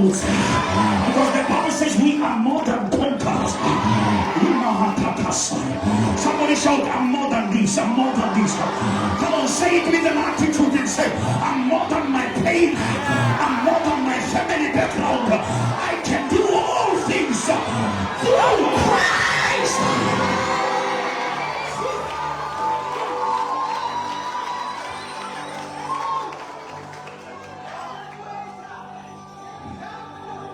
Because the Bible says we are more than conquerors. Somebody shout, I'm more than this, I'm more than this. Come on, say it with an attitude and say, I'm more than my pain, I'm more than my family background. I can do all things through Christ.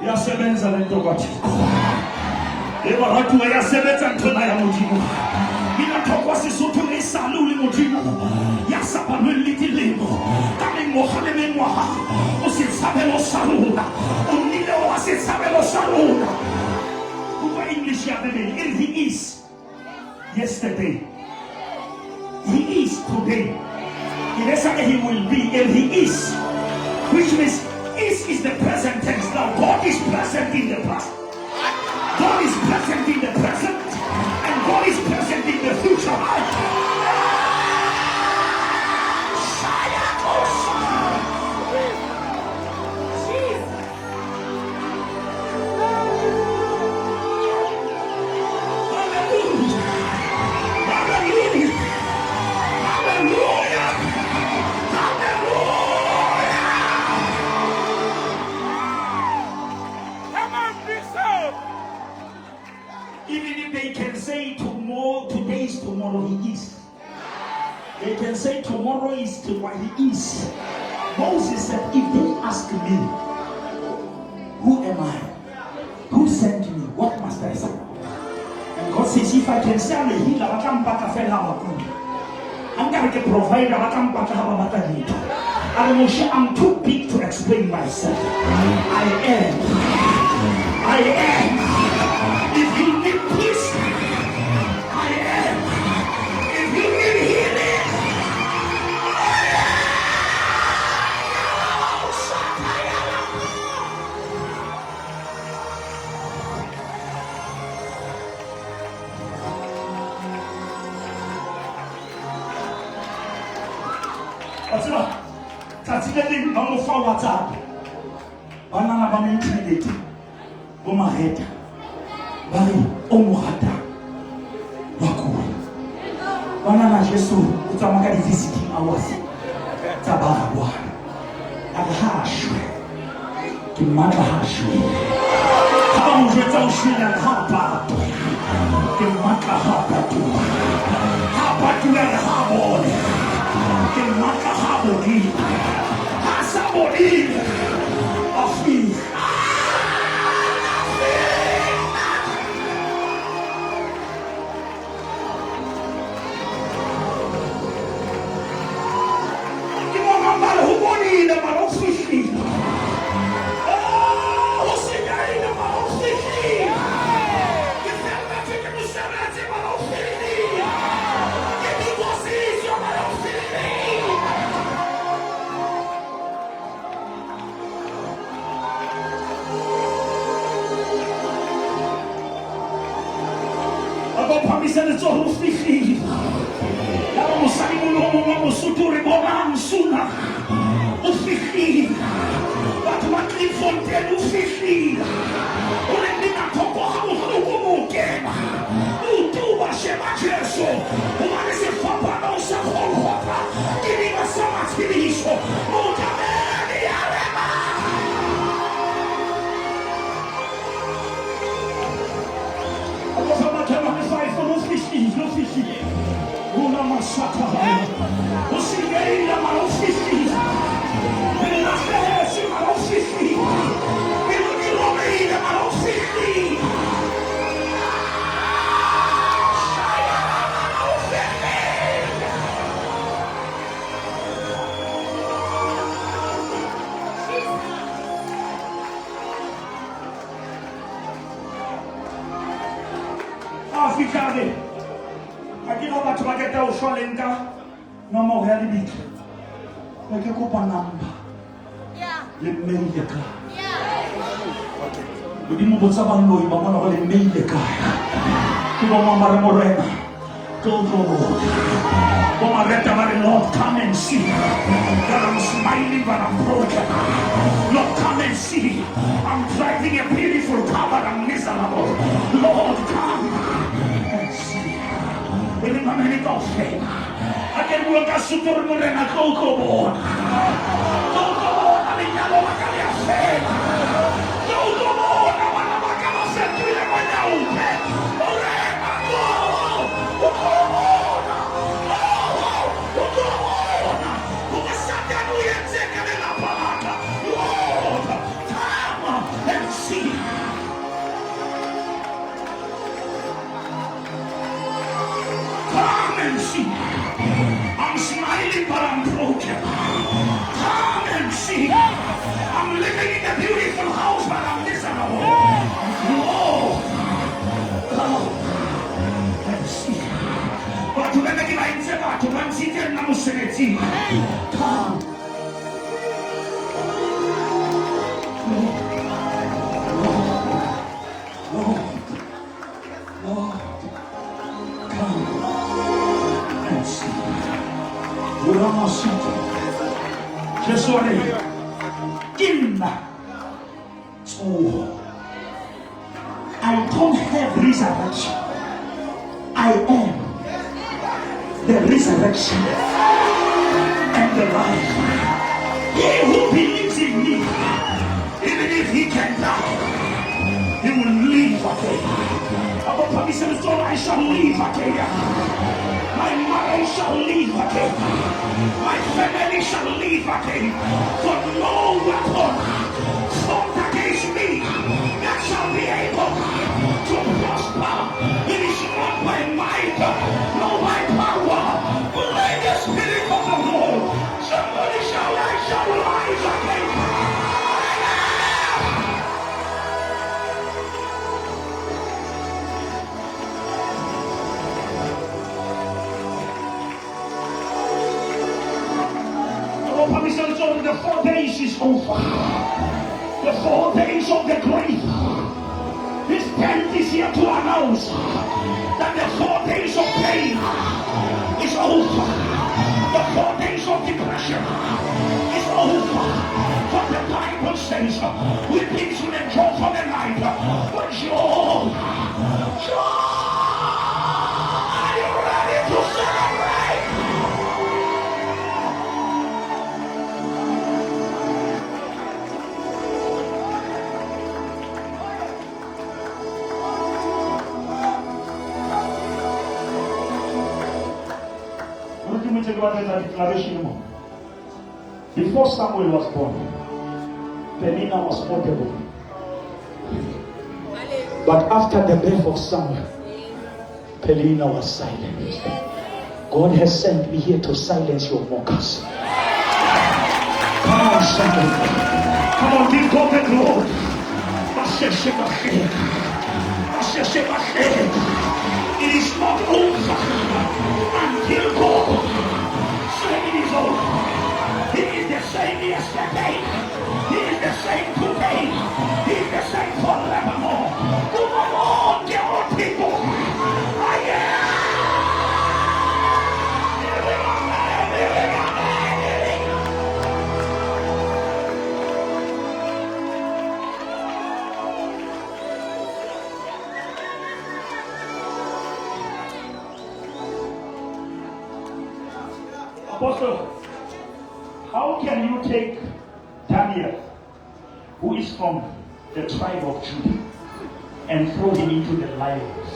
Yasebenza lento kwathiko. Eba watu yasebenza ntona ya Modimo. Mina tokwa Sesotho esaluli Modimo. Yasapalwe litilemo. Kami mohale menwa. Ositsabelo salula. Unile ositsabelo salula. Who English ya bebe? And he is yesterday. He is today. He will be and he is. Which means is the present tense. Now God is present in the past. God is present in the present. And God is present in the future. Tomorrow he is. They can say tomorrow is to what he is. Moses said, if they ask me, who am I? Who sent me? What must I say? And God says, if I can say I'm a healer, I can't back a fellow. I'm going to provide, I can't back a healer. I'm too big to explain myself. I am. If you need peace, I am. If you need healing, I am. What's up? Tatile no for WhatsApp. Banana ba intimidate. Boma head. Bari omuhata. Wako. Banana Jesu utamaka di visiting hours. Tabarwa. Agashwe. Kimaka hashwe. Kama mjeta ushina hapa. Kimaka hapa tu. Hapa tu ya habone. Kimaka habodi. Hasabodi. Afi. pamisele tso ufiki. Ya musani mulomo wa musuturi bona suna. Ufiki. Watu wa Bloemfontein ufiki. Ule nina toko haukumuke. Utuba shema Jesu. Umanise papa no sakolota. Kini masama tiliso. Mutameni arema. Ufiki. Una masaka. Usigei la marufiki. La fesi marufiki. Ilumilome la marufiki. Africane. Aqui não bate mais que até o cholenga. Não morre ali bicho. É que culpa namba. Le meio de cá. Eu digo você vai no e vamos no le meio de cá. Tu vamos amar morena. Todo. Vamos arreta mare Lord, come and see. That I'm smiling but I'm broken. Lord, come and see. I'm driving a beautiful car but I'm miserable. Lord, come and see. Ele não me toque. Aquele lugar super morena Coco Bon. Coco Bon, a minha loba cadê a fé? Coco Bon, a minha vaca não se tira mais a upe. Morena, Coco Bon. Coco Bon. Como Santa não ia dizer que ele na palavra. Lord, come and see. Come and see. I'm smiling but I'm broken. Come and see. I'm living in a beautiful house but I'm miserable. Lord, come and see. But to let me give a answer to one city and now Sekete. Come. Lord, come and see. Just what in so I don't have resurrection. I am the resurrection and the life. He who believes in me, even if he can die, he will live again. Our promise is all I shall live again. My mother shall live again. My family shall live again. For no weapon formed against me that shall be able to prosper. It is not by might, nor by power, but by the Spirit of the Lord. Somebody shall rise again. The 4 days is over. The 4 days of the grave. This tent is here to announce that the 4 days of pain is over. The 4 days of depression is over. For the Bible says, weeping should endure for the night, but joy. Are you ready to celebrate? Before Samuel was born, Penina was audible. But after the birth of Samuel, Penina was silent. God has sent me here to silence your mockers. Come on, somebody. Come on, give God the glory. It is not over until God says it is over. He is the same yesterday. He is the same today. He is the same forevermore. Come on, dear people. I am. Apostle, how can you take Daniel, who is from the tribe of Judah, and throw him into the lions,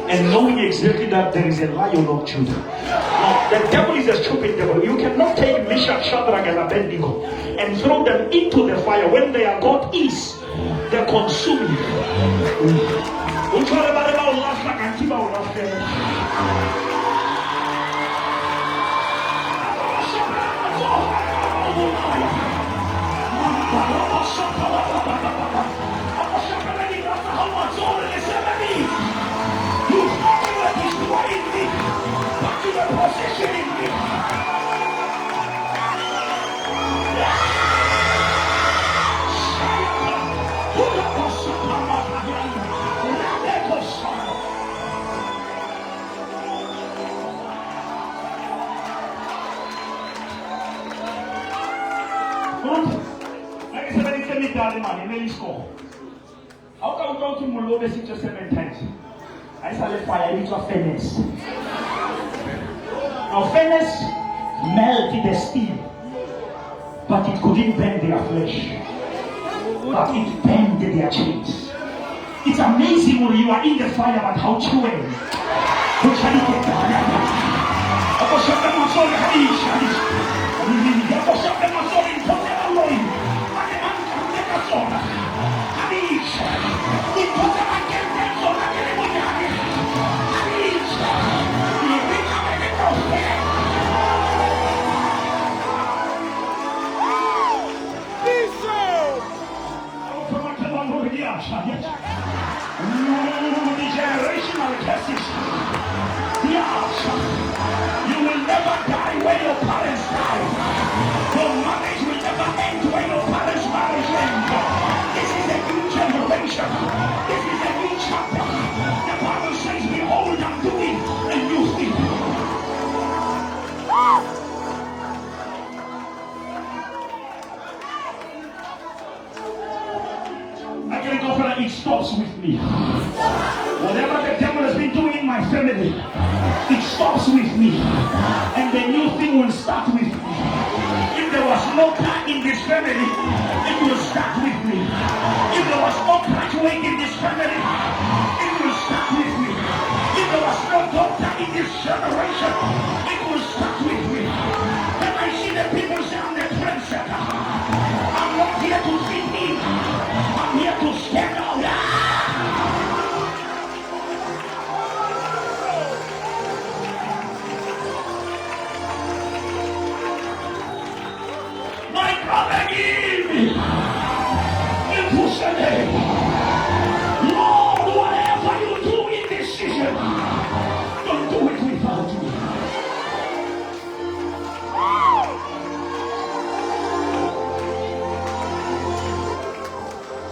and knowing exactly that there is a lion of Judah? Now, the devil is a stupid devil. You cannot take Meshach, Shadrach, and Abednego and throw them into the fire when their God is the consuming. How can we go to Mulobe 6 or 7 times? I saw the fire into a furnace. Now, furnace melted the steel, but it couldn't bend their flesh, but it bent their chains. It's amazing when you are in the fire, but how true it is. Generational curses. You will never die when your parents die. Your marriage will never end when your parents' marriage ends. This is a new generation. This is a new chapter. The Bible says, behold, I'm doing a new thing. I can go for it stops with me. Whatever the devil has been doing in my family, it stops with me. And the new thing will start with me. If there was no car in this family, it will start with me. If there was no graduate in this family, it will start with me. If there was no doctor in this generation, it will start with me. When I see the people say I'm the trendsetter, I'm not here to fit in. I'm here to stand out. Lord, whatever you do in this season, don't do it without me.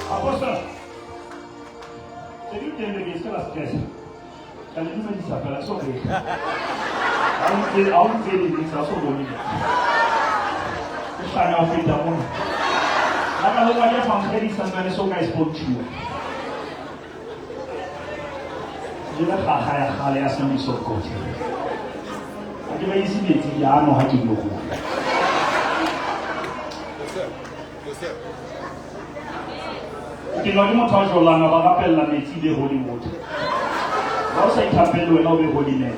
Apostle, c'est lui qui est le guest, la stress. Quand il me dit ça, c'est la sauver. I won't say this, it's also going to be. I'm going to I don't know why you're from Kelly, some guys so guys spoke to you. You know how I asked me so good. I give a easy bit, I know how to do it. You know, you want to talk about appel la métier de Hollywood. Also, it happened when I be holy name.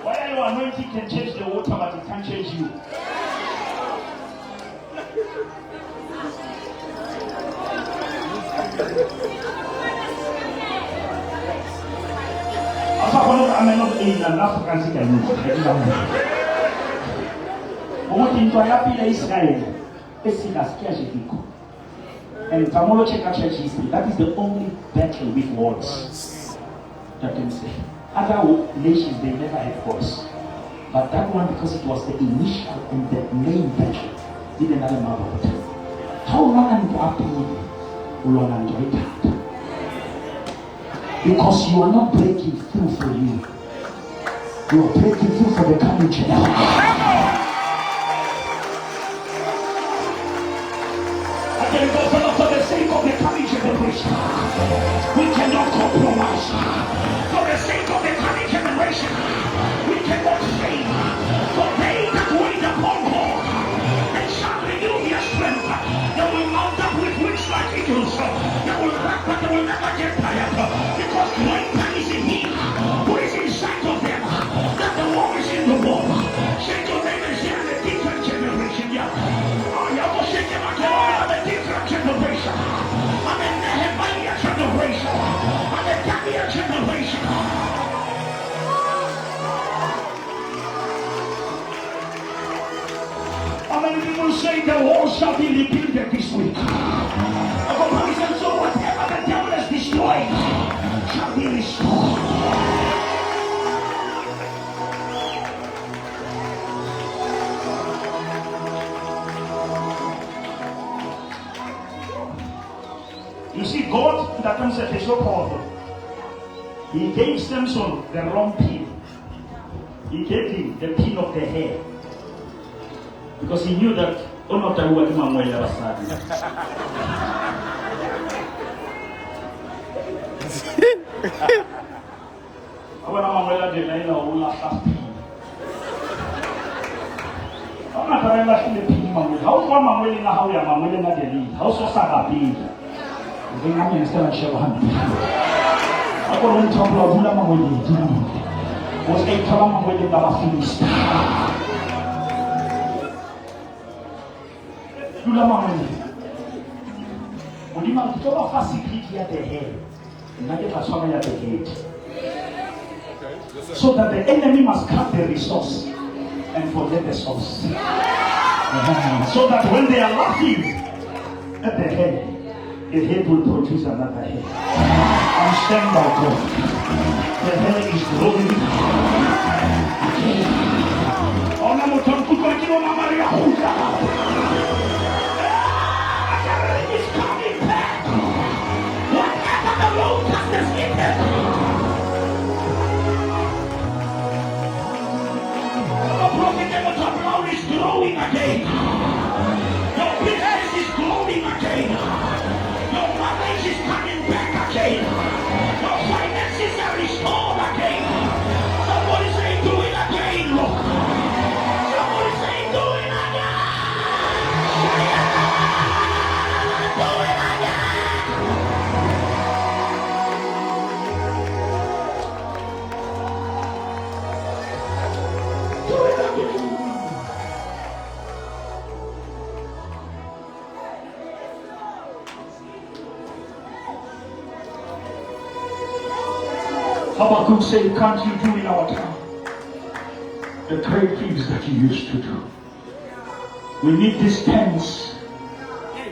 Why are you anointing can change the water, but it can't change you? I'm not in an African Israel, and Tamolo check church history. That is the only battle with words that can say. Other nations they never had words, but that one, because it was the initial and the main battle, did another marvel. How long and after long and joy that? Because you are not breaking through for you. You are breaking through for the coming generation. For the sake of the coming generation, we cannot compromise. For the sake of the coming generation, we cannot fail. For they that wait upon God, they shall renew their strength. They will mount up with wings like eagles. They will run, but they will never get tired. Because greater is in He who is inside of them than the one is in the world. Shake your name and share the different generation. Yeah. Oh, you're going to shake him again. The different generation. I'm a Nehemiah generation. I'm a Daniel generation. How many people say the wall shall be rebuilt this week? So whatever the devil has destroyed shall be restored. You see, God, that concept is so powerful. He gave Samson the wrong pin. He gave him the pin of the hair. Because he knew that I so that the enemy must cut the resource and forget the source. So that when they are laughing at the head will produce another head. I'm stand by God. The head is growing. It's coming back. Whatever the Lord has eaten. The prophet Brown is growing again. Your business is growing again. Your marriage is coming back again. Your finances are restored again. Somebody say do it again, Lord. Somebody say do it again. Do it again. Do it again. Habakkuk said, can't you do in our time the great things that you used to do? We need these tents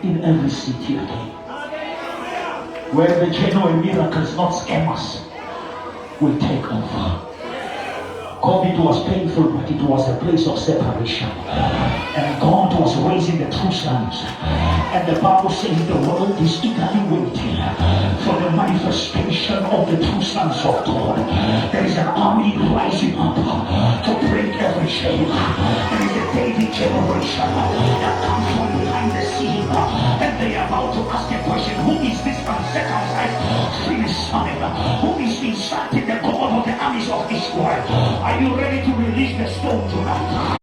in every city again. Where the genuine miracles, not scammers, will take over. COVID was painful, but it was a place of separation. And God was raising the true sons. And the Bible says the world is eagerly waiting for the manifestation of the true sons of God. There is an army rising up to break every chain. There is a David generation that comes from behind the scene. And they are about to ask a question, who is this uncircumcised Philistine who is insulting the God of the armies of Israel? Are you ready to release the stone tonight?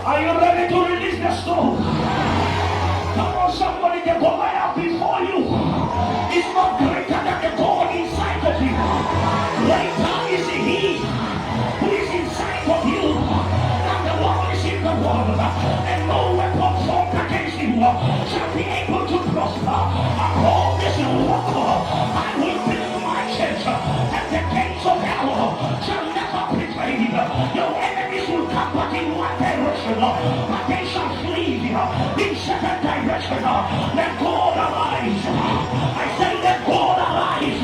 Are you ready to release the stone? Come on, somebody, the God I have before you is not greater than the God inside of you. Greater is He who is inside of you than the one who is in the world. And no weapon formed against you shall be able to prosper. Upon this rock I will build my church, and the gates of hell shall never prevail. Your enemies will come but in one direction, but they shall flee in seven directions. Let God arise. I say let God arise,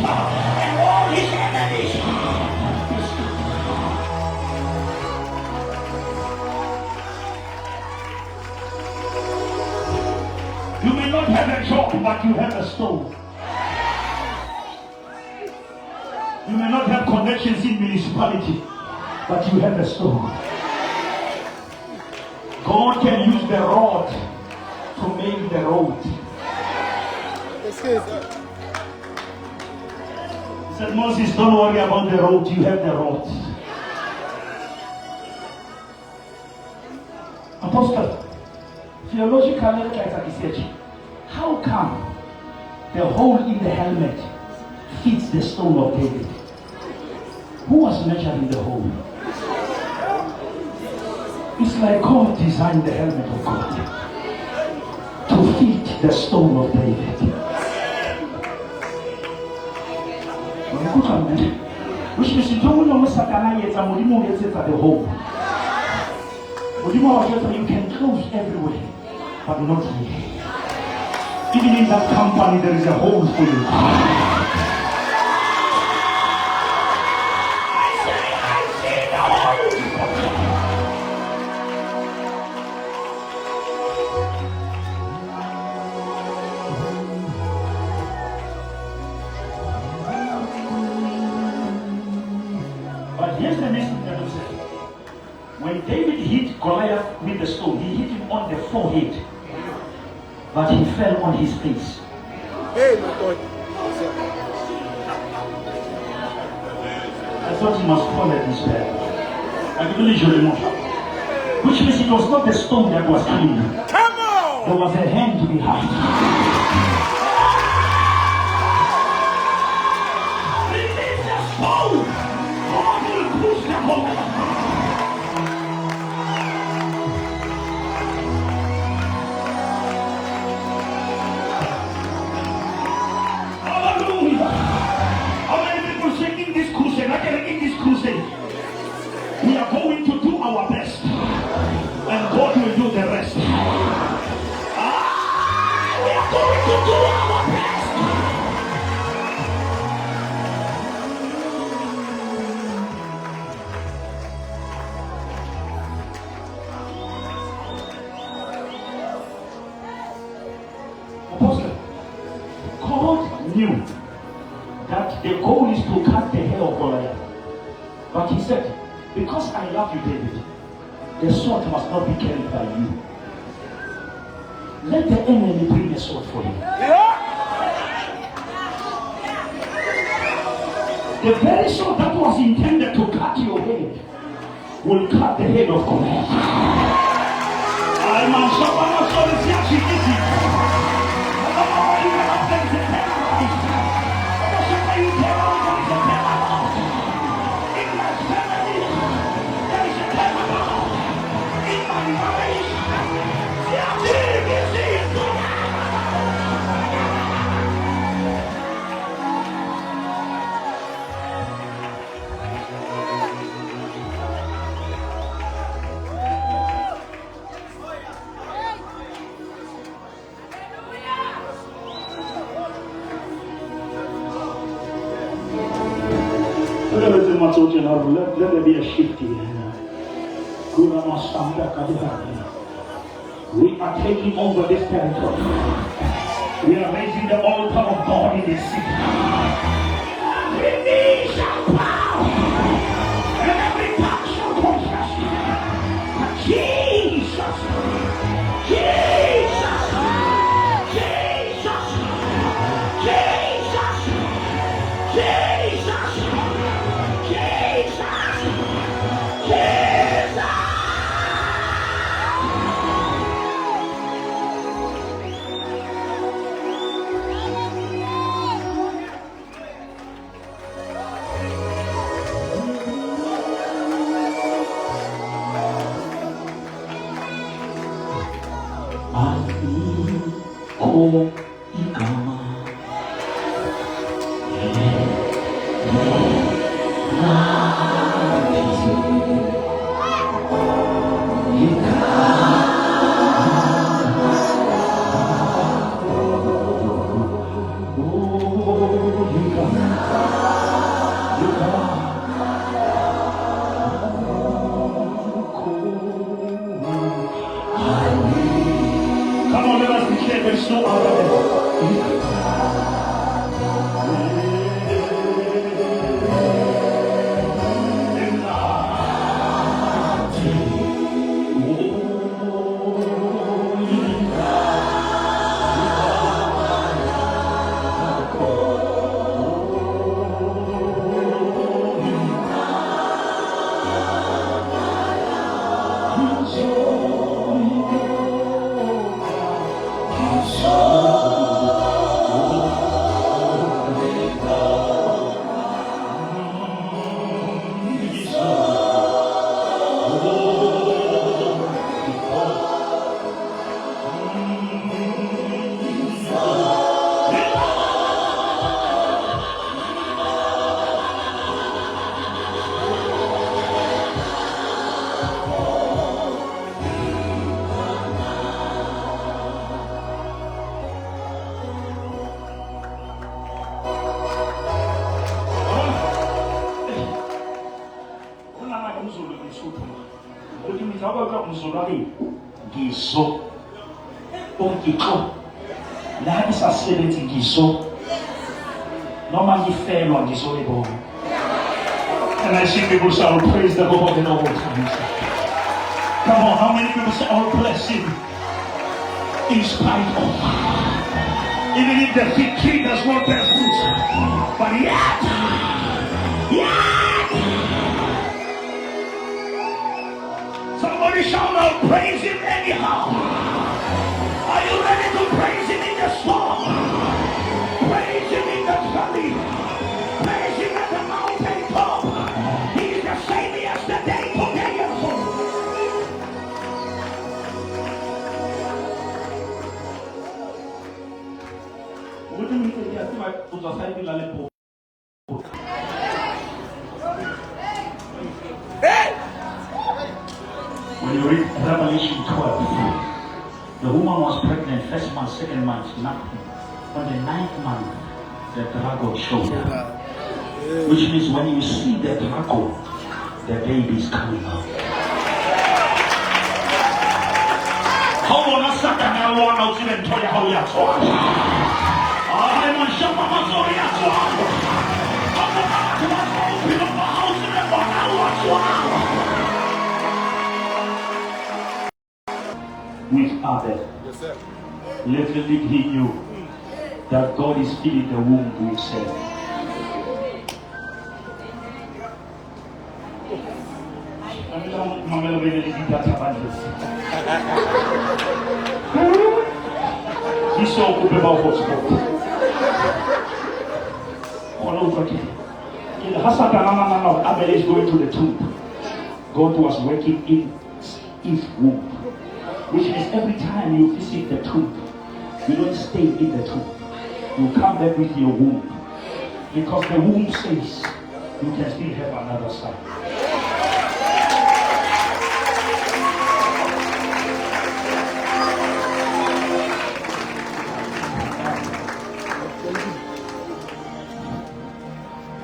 and all his enemies. but you have a stone. You may not have connections in municipality, but you have a stone. God can use the rod to make the road. He said, Moses, don't worry about the road, you have the rod. Apostle, theologically, how come the hole in the helmet fits the stone of David? Who was measuring the hole? It's like God designed the helmet of God to fit the stone of David. Which means you don't know the hole. You can close everywhere, but not here. Even in that company, there is a hole for you. I see the hole. But here's the next thing that I say. When David hit Goliath with the stone, he hit him on the forehead, but he fell on his face. Hey, my God. I thought he must fall at his bed. Which means it was not the stone that was killing him. Come on! There was a hand behind. Release the stone! God will push the Goliath. We are going to do our best, and God will do the rest. We are going to do our best. Apostle, God knew that the goal is to cut the hair of Goliath. But he said, because I love you, David, the sword must not be carried by you. Let the enemy bring a sword for you. The very sword that was intended to cut your head will cut the head of Goliath. I'm let there be a shift here. We are taking over this territory. We are raising the altar of God in this city. Every knee shall bow, and every tongue shall confess. Jesus, Jesus, Jesus, Jesus, Jesus, Jesus, Jesus. Come on, let us declare there's no other. kodwa mzulwane ngiso ongixo la isasebenzi ngiso noma ngifelwa ngiso lebona. And I see people say, "Oh, praise the Lord in all times." Come on, how many people say, "Oh, bless Him in spite of," even if the fig tree does not bear fruit, but yet. Somebody shout out, praise Him anyhow. Are you ready to praise Him in the storm? Praise Him in the valley. Praise Him at the mountain top. He is the same yesterday, today, and forever. When you read Revelation 12, the woman was pregnant, first month, second month, nothing. On the 9th month, the dragon showed up. Which means when you see the dragon, the baby is coming out. How on a second, I want to see them tell you how you are. I'm on Shama Mazoria. I'm about to open up the house in the hour. With others. Yes, sir. Little did he knew that God is filling the womb to Himself. He saw Kubeba hotspot. Abel is going to the tomb. God was working in Eve's womb. Which means every time you visit the tomb, you don't stay in the tomb. You come back with your womb. Because the womb says you can still have another son.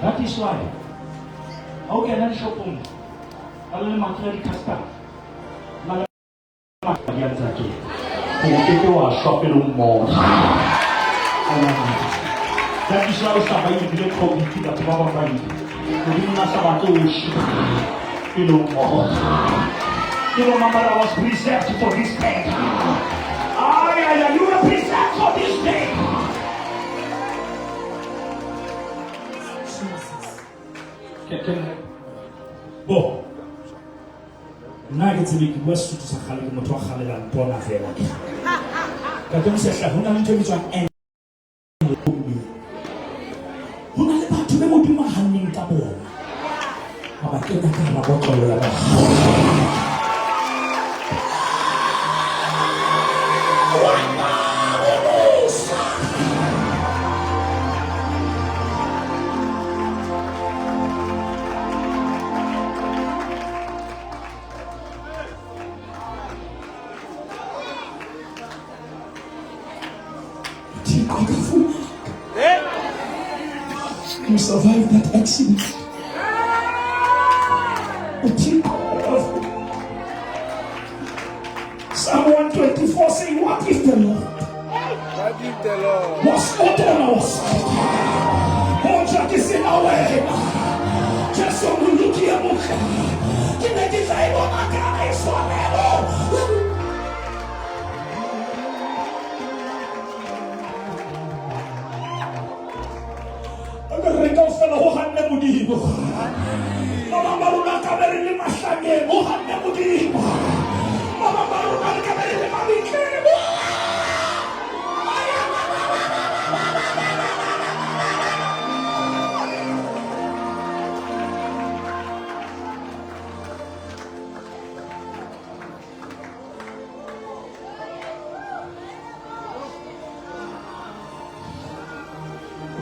That is why. How can I show you? I will materially cast out. That is why somebody will call me to the Baba. You remember I was preserved for this day. You were preserved for this day. Bo. Nuggets in the West to Sakali, Motohal, and Bonafella. Katum says, "I don't know which one." Who knows about to be my handling table? About to get a bottle. You survived that accident. Psalm 124 saying, "What if the Lord was not on our side? Oh, Jack is in our way. Just so we look here, can I decide what I can forever?" Mama Maruna kaberi ni mashange, Muhammad Mudi. Mama Maruna kaberi ni mabike.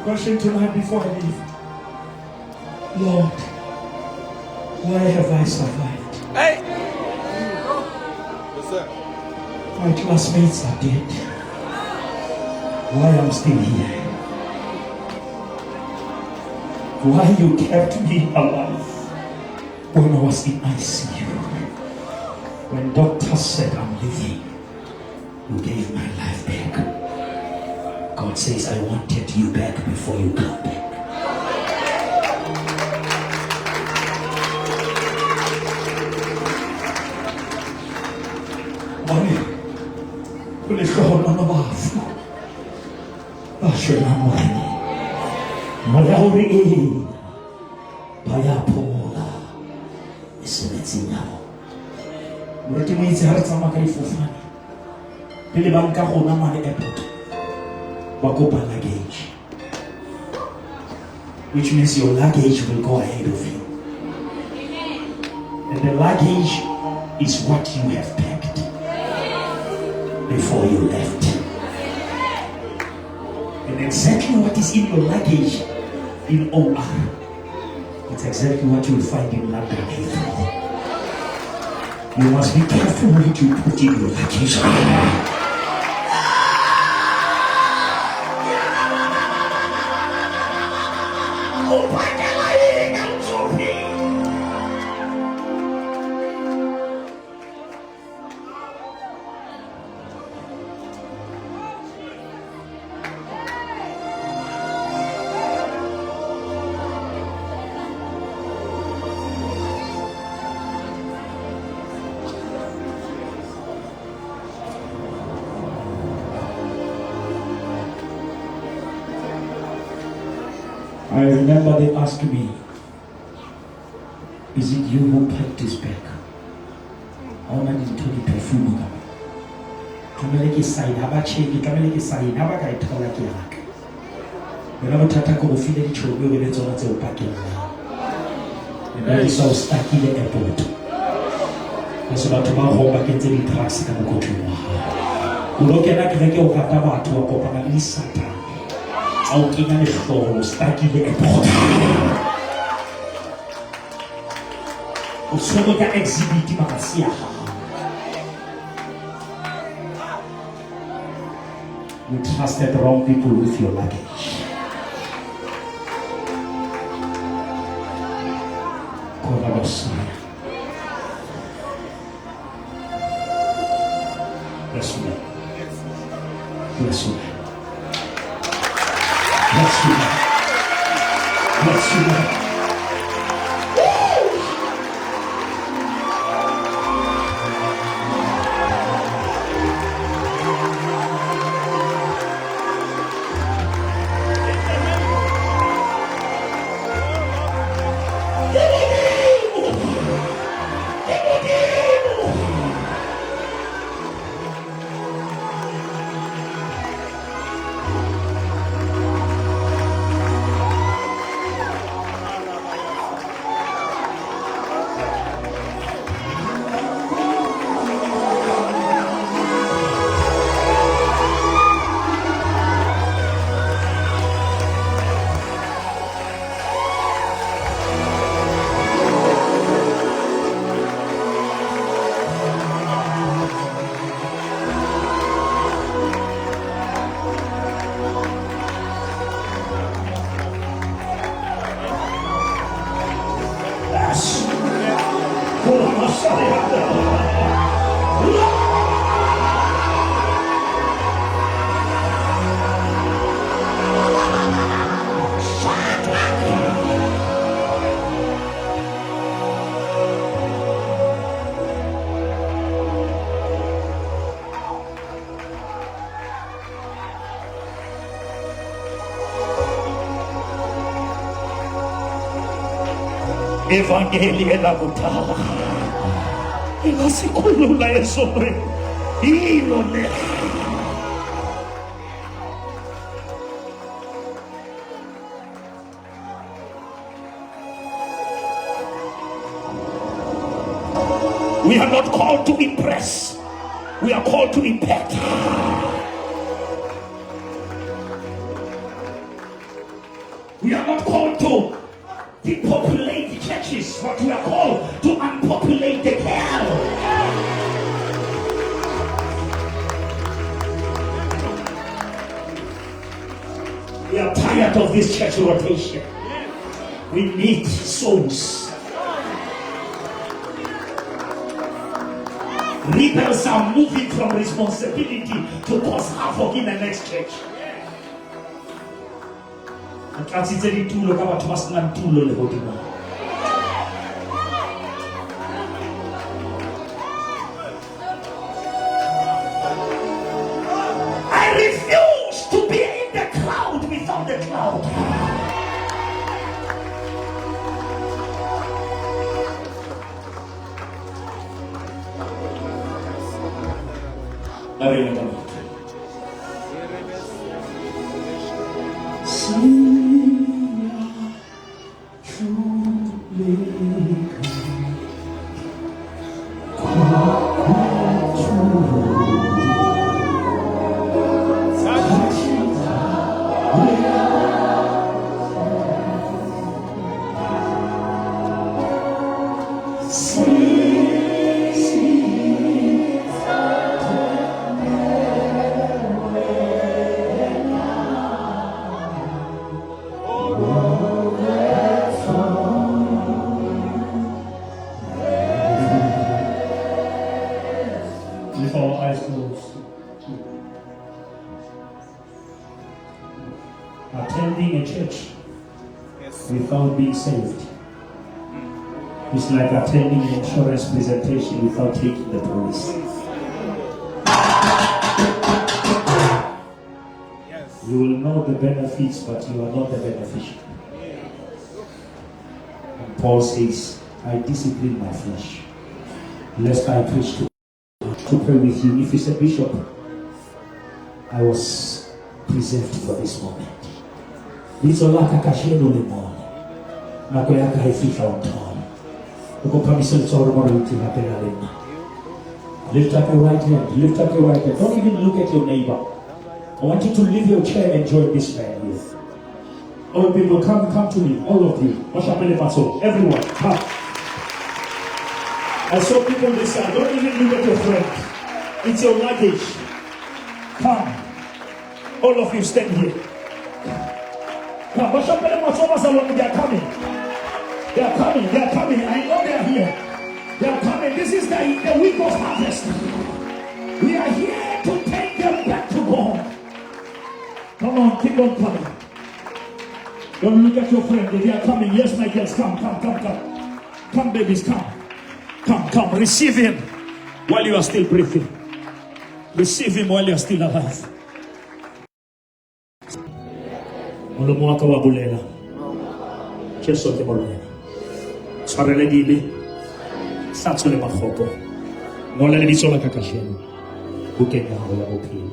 Question tonight before I leave. Lord, why have I survived? Hey! Yes, sir. My classmates are dead. Why am I still here? Why you kept me alive when I was in ICU? When doctors said I'm living, you gave my life back. God says, I wanted you back before you come back. Which means your luggage will go ahead of you. And the luggage is what you have packed before you left. And exactly what is in your luggage in OR, it's exactly what you will find in London Heathrow. You must be careful what you put in your luggage. I remember they asked me, is it you who packed this bag? I wanted to tell you perfume. Kameleke sign, haba cheki, kameleke sign, haba kai thola ke yaka. Wena bothata ko go file ditšhobe le tsona tse o pakela. Mme di sa o stuck in the airport. Go batho ba go ba kentse di trucks ka mokotlong wa gago. O lo kena kereke o rata batho wa kopana le Satan. I'll give you a show, stuck in the airport. So we can exhibit Marasia. You trusted the wrong people with your luggage. Bless you. Bless you. Bless you. Bless you. Evangelii la butala. Ila sikulula yesobe. Ilone. We are not called to impress. We are called to impact. We are not called to depopulate the churches, but we are called to unpopulate the hell. We are tired of this church rotation. We need souls. Rebels are moving from responsibility to cause havoc in the next church. I refuse to be in the cloud without the cloud. I remember. With our eyes closed. Attending a church without being saved is like attending an insurance presentation without taking the police. You will know the benefits, but you are not the beneficiary. And Paul says, I discipline my flesh, lest I preach to pray with you. If you said, Bishop, I was preserved for this moment. Lift up your right hand. Lift up your right hand. Don't even look at your neighbor. I want you to leave your chair and join this man here. All people, come to me. All of you. Everyone, come. I saw people this side. Don't even look at your friend. It's your luggage. Come. All of you stand here. Come. They are coming. They are coming. They are coming. I know they are here. They are coming. This is the week of harvest. We are here to take them back to God. Come on, keep on coming. Don't look at your friend. They are coming. Yes, my girls, come. Come, babies, come. Come. Receive him while you are still breathing. Receive him while you are still alive. Mulumuaka wa bulela. Sesotho bulela. Tshwarele dile. Satsole magopo. Ngola le bitso la kakasheno. Bukeng ya hao ya bophelo.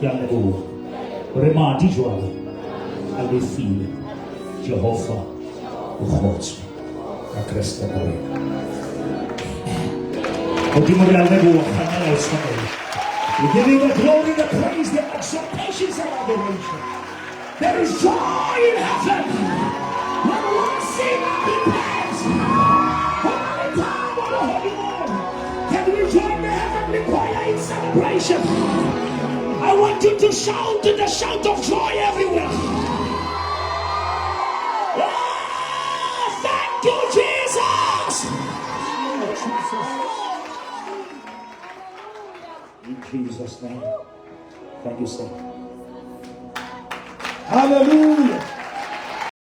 Ke a leboha. Re madi jwale. A le file. Jehova o kgotswe. Ka Kriste morena. We give you the glory, the praise, the exaltations and adoration. There is joy in heaven when one sinner repents. Holy time of the Holy One. Can we join the heavenly choir in celebration? I want you to shout to the shout of joy everywhere. Oh, thank you, Jesus. In Jesus' name. Thank you, sir. Hallelujah.